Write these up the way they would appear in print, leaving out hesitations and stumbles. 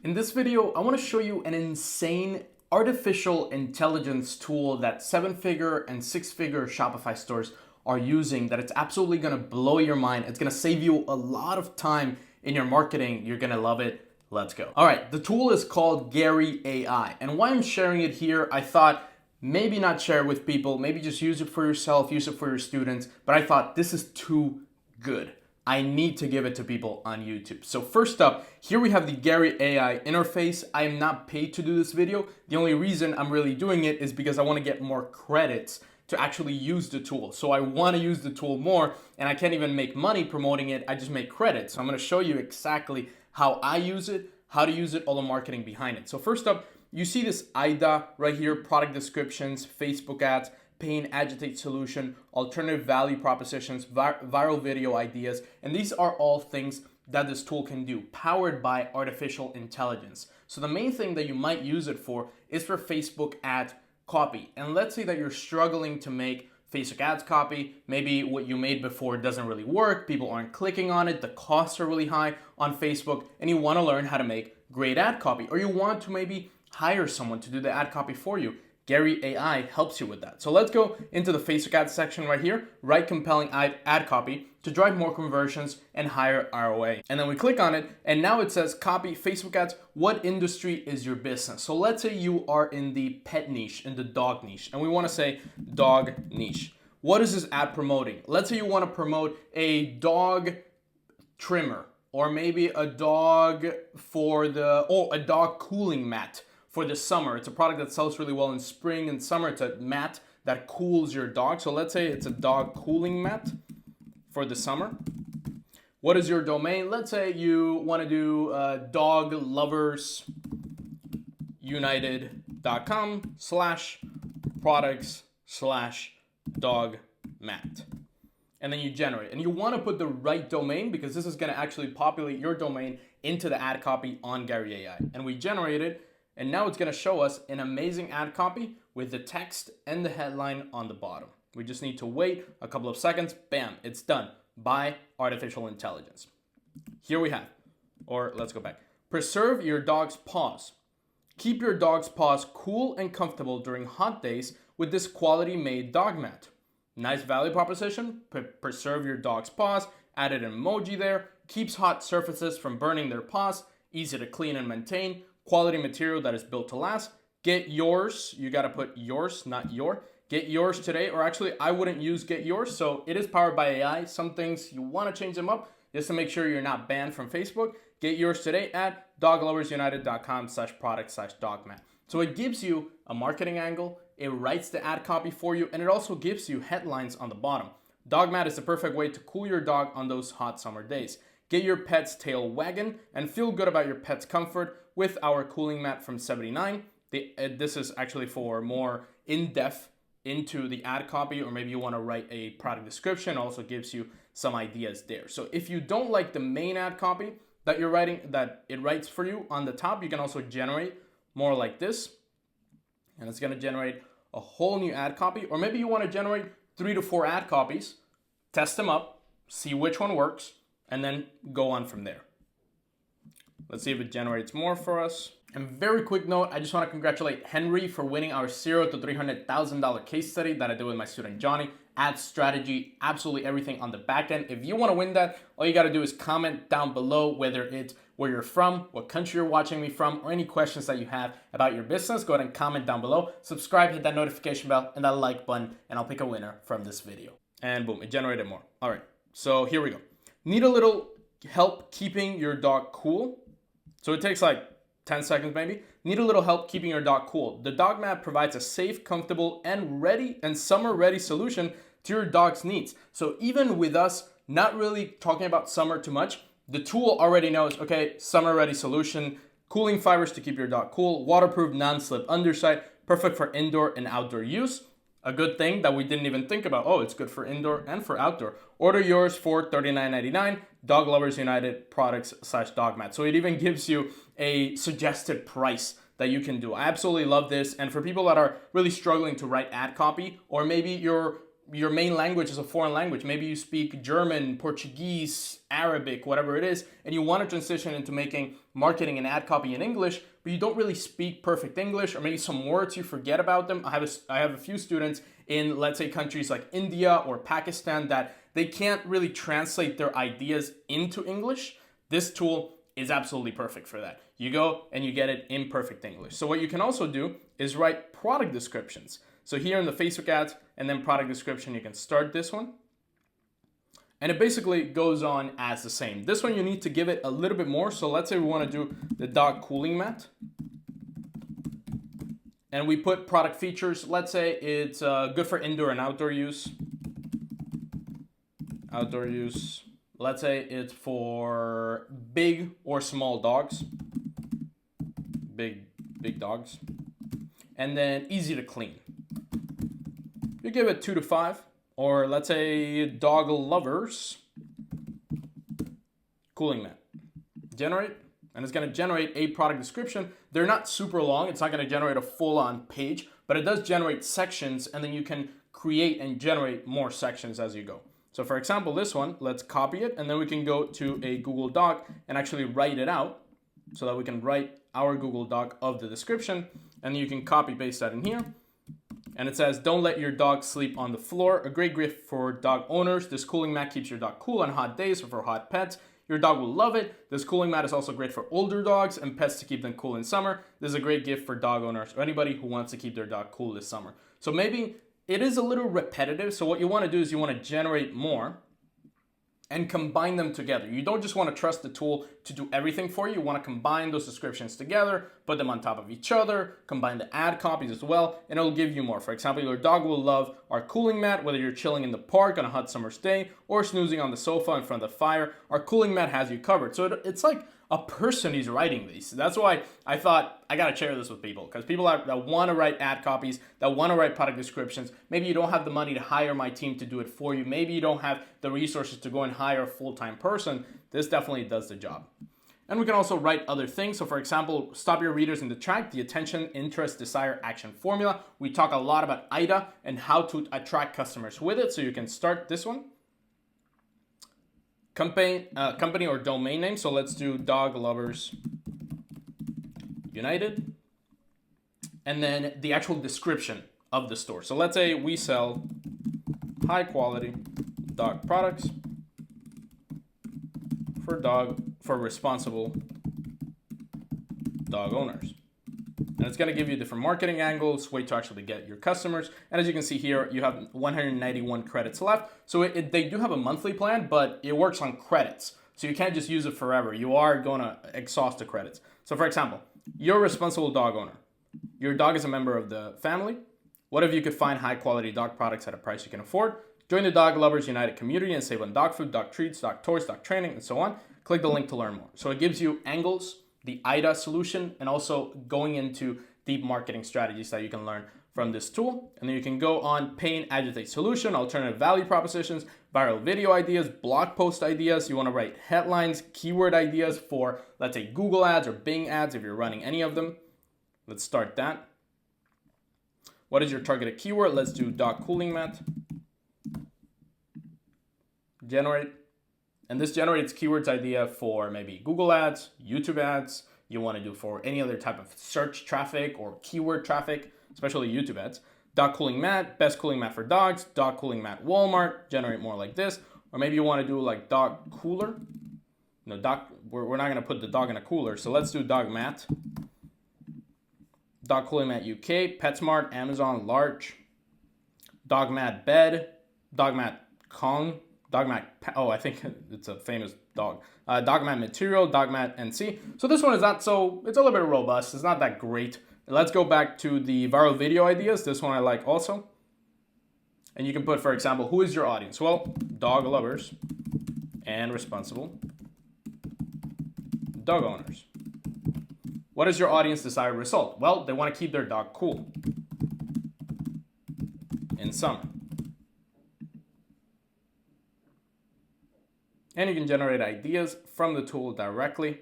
In this video, I want to show you an insane artificial intelligence tool that 7-figure and 6-figure Shopify stores are using that it's absolutely going to blow your mind. It's going to save you a lot of time in your marketing. You're going to love it. Let's go. All right, the tool is called Gary AI. And why I'm sharing it here, I thought maybe not share it with people, maybe just use it for yourself, use it for your students. But I thought this is too good. I need to give it to people on YouTube. So first up, here we have the Gary AI interface. I am not paid to do this video. The only reason I'm really doing it is because I want to get more credits to actually use the tool. So I want to use the tool more, and I can't even make money promoting it. I just make credits. So I'm going to show you exactly how I use it, how to use it, all the marketing behind it. So first up, you see this IDA right here, product descriptions, Facebook ads, pain agitate solution, alternative value propositions, viral video ideas, and these are all things that this tool can do, powered by artificial intelligence. So the main thing that you might use it for is for Facebook ad copy. And let's say that you're struggling to make Facebook ads copy, maybe what you made before doesn't really work, people aren't clicking on it, the costs are really high on Facebook, and you want to learn how to make great ad copy, or you want to maybe hire someone to do the ad copy for you. Gary AI helps you with that. So let's go into the Facebook ads section right here, write compelling ad copy to drive more conversions and higher ROA. And then we click on it, and now it says copy Facebook ads. What industry is your business? So let's say you are in the pet niche, in the dog niche, and we want to say dog niche. What is this ad promoting? Let's say you want to promote a dog trimmer, or maybe a dog a dog cooling mat for the summer. It's a product that sells really well in spring and summer. It's a mat that cools your dog. So let's say it's a dog cooling mat for the summer. What is your domain? Let's say you want to do dogloversunited.com/products/dog mat. And then you generate. And you want to put the right domain because this is going to actually populate your domain into the ad copy on Gary AI. And we generate it. And now it's going to show us an amazing ad copy with the text and the headline on the bottom. We just need to wait a couple of seconds. Bam, it's done by artificial intelligence. Here we have, or let's go back. Preserve your dog's paws. Keep your dog's paws cool and comfortable during hot days with this quality made dog mat. Nice value proposition. Preserve your dog's paws. Added an emoji there. Keeps hot surfaces from burning their paws. Easy to clean and maintain. Quality material that is built to last. Get yours. You got to put yours, not your. Get yours today, or actually I wouldn't use get yours. So it is powered by AI. Some things you want to change them up just to make sure you're not banned from Facebook. Get yours today at dogloversunited.com/product/dogmat. So it gives you a marketing angle. It writes the ad copy for you, and it also gives you headlines on the bottom. Dogmat is the perfect way to cool your dog on those hot summer days. Get your pet's tail wagging and feel good about your pet's comfort with our cooling mat from 79. This is actually for more in-depth into the ad copy, or maybe you want to write a product description. Also gives you some ideas there. So if you don't like the main ad copy that you're writing, that it writes for you on the top, you can also generate more like this. And it's going to generate a whole new ad copy. Or maybe you want to generate 3 to 4 ad copies, test them up, see which one works, and then go on from there. Let's see if it generates more for us. And very quick note, I just want to congratulate Henry for winning our $0 to $300,000 case study that I did with my student Johnny. Ad strategy, absolutely everything on the back end. If you want to win that, all you got to do is comment down below, whether it's where you're from, what country you're watching me from, or any questions that you have about your business. Go ahead and comment down below. Subscribe, hit that notification bell and that like button, and I'll pick a winner from this video. And boom, it generated more. All right, so here we go. Need a little help keeping your dog cool? So it takes like 10 seconds maybe. Need a little help keeping your dog cool? The dog mat provides a safe, comfortable, and summer-ready solution to your dog's needs. So even with us not really talking about summer too much, the tool already knows, okay, summer-ready solution, cooling fibers to keep your dog cool, waterproof, non-slip underside, perfect for indoor and outdoor use. A good thing that we didn't even think about. Oh, it's good for indoor and for outdoor. Order yours for $39.99. Dog Lovers United products/dogmat. So it even gives you a suggested price that you can do. I absolutely love this. And for people that are really struggling to write ad copy, or maybe you're your main language is a foreign language. Maybe you speak German, Portuguese, Arabic, whatever it is, and you want to transition into making marketing and ad copy in English, but you don't really speak perfect English, or maybe some words you forget about them. I have a few students in, let's say, countries like India or Pakistan that they can't really translate their ideas into English. This tool is absolutely perfect for that. You go and you get it in perfect English. So what you can also do is write product descriptions. So here in the Facebook ads and then product description, you can start this one. And it basically goes on as the same. This one you need to give it a little bit more. So let's say we want to do the dog cooling mat. And we put product features. Let's say it's good for indoor and outdoor use. Outdoor use. Let's say it's for big or small dogs. Big dogs. And then easy to clean. You give it 2 to 5, or let's say dog lovers cooling mat. Generate, and it's going to generate a product description. They're not super long. It's not going to generate a full-on page, but it does generate sections, and then you can create and generate more sections as you go. So for example, this one, let's copy it, and then we can go to a Google Doc and actually write it out so that we can write our Google Doc of the description, and you can copy paste that in here. And it says, don't let your dog sleep on the floor. A great gift for dog owners. This cooling mat keeps your dog cool on hot days or for hot pets. Your dog will love it. This cooling mat is also great for older dogs and pets to keep them cool in summer. This is a great gift for dog owners or anybody who wants to keep their dog cool this summer. So maybe it is a little repetitive. So what you want to do is you want to generate more and combine them together. You don't just want to trust the tool to do everything for you. You want to combine those descriptions together, put them on top of each other, combine the ad copies as well, and it'll give you more. For example, your dog will love our cooling mat, whether you're chilling in the park on a hot summer's day or snoozing on the sofa in front of the fire. Our cooling mat has you covered. So it's like a person who's writing these. That's why I thought I gotta share this with people, because people that want to write ad copies, that want to write product descriptions. Maybe you don't have the money to hire my team to do it for you. Maybe you don't have the resources to go and hire a full-time person. This definitely does the job. And we can also write other things. So for example, stop your readers in the track, the attention, interest, desire, action formula. We talk a lot about IDA and how to attract customers with it. So you can start this one. Company or domain name. So let's do Dog Lovers United. And then the actual description of the store. So let's say we sell high quality dog products for responsible dog owners. And it's going to give you different marketing angles, way to actually get your customers. And as you can see here, you have 191 credits left. So they do have a monthly plan, but it works on credits. So you can't just use it forever. You are going to exhaust the credits. So for example, you're a responsible dog owner. Your dog is a member of the family. What if you could find high quality dog products at a price you can afford? Join the Dog Lovers United community and save on dog food, dog treats, dog toys, dog training, and so on. Click the link to learn more. So it gives you angles, the IDA solution, and also going into deep marketing strategies that you can learn from this tool. And then you can go on pain, agitate solution, alternative value propositions, viral video ideas, blog post ideas. You want to write headlines, keyword ideas for, let's say, Google ads or Bing ads if you're running any of them. Let's start that. What is your targeted keyword? Let's do dog cooling mat. Generate. And this generates keywords idea for maybe Google ads, YouTube ads. You want to do for any other type of search traffic or keyword traffic, especially YouTube ads. Dog cooling mat, best cooling mat for dogs, dog cooling mat Walmart, generate more like this. Or maybe you want to do like dog cooler. No, we're not going to put the dog in a cooler. So let's do dog mat. Dog cooling mat UK, PetSmart, Amazon, large. Dog mat bed, dog mat Kong. Dog mat, I think it's a famous dog. Dog mat material, dog mat NC. So this one is not so, it's a little bit robust. It's not that great. Let's go back to the viral video ideas. This one I like also. And you can put, for example, who is your audience? Well, dog lovers and responsible dog owners. What is your audience desired result? Well, they want to keep their dog cool in summer. And you can generate ideas from the tool directly.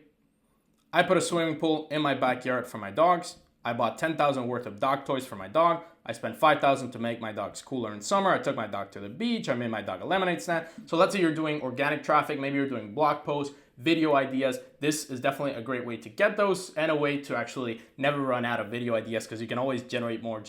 I put a swimming pool in my backyard for my dogs. I bought 10,000 worth of dog toys for my dog. I spent 5,000 to make my dogs cooler in summer. I took my dog to the beach. I made my dog a lemonade stand. So let's say you're doing organic traffic. Maybe you're doing blog posts, video ideas. This is definitely a great way to get those and a way to actually never run out of video ideas because you can always generate more.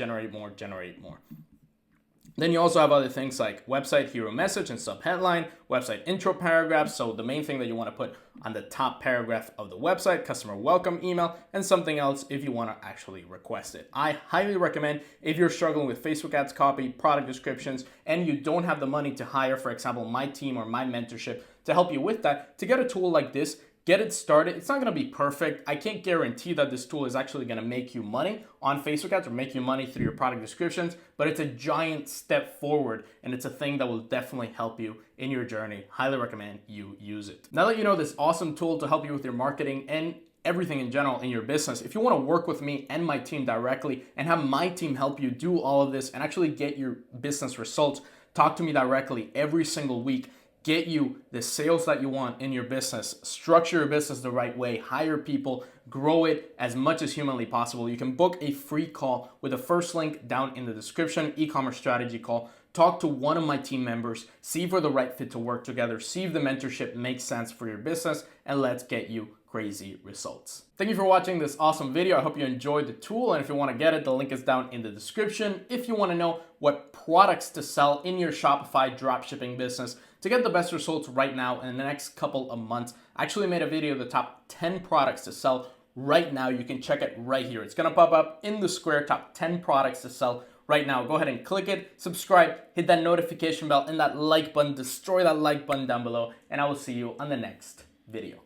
Then you also have other things like website hero message and subheadline, website intro paragraphs. So the main thing that you want to put on the top paragraph of the website, customer welcome email, and something else if you want to actually request it. I highly recommend if you're struggling with Facebook ads copy, product descriptions, and you don't have the money to hire, for example, my team or my mentorship to help you with that, to get a tool like this. Get it started. It's not going to be perfect. I can't guarantee that this tool is actually going to make you money on Facebook ads or make you money through your product descriptions, but it's a giant step forward and it's a thing that will definitely help you in your journey. Highly recommend you use it. Now that you know this awesome tool to help you with your marketing and everything in general in your business, if you want to work with me and my team directly and have my team help you do all of this and actually get your business results, talk to me directly every single week. Get you the sales that you want in your business, structure your business the right way, hire people, grow it as much as humanly possible. You can book a free call with the first link down in the description, e-commerce strategy call. Talk to one of my team members, see if we're the right fit to work together, see if the mentorship makes sense for your business, and let's get you crazy results. Thank you for watching this awesome video. I hope you enjoyed the tool, and if you want to get it, the link is down in the description. If you want to know what products to sell in your Shopify dropshipping business to get the best results right now in the next couple of months, I actually made a video of the top 10 products to sell right now. You can check it right here. It's going to pop up in the square, top 10 products to sell right now. Go ahead and click it, subscribe, hit that notification bell and that like button, destroy that like button down below, and I will see you on the next video.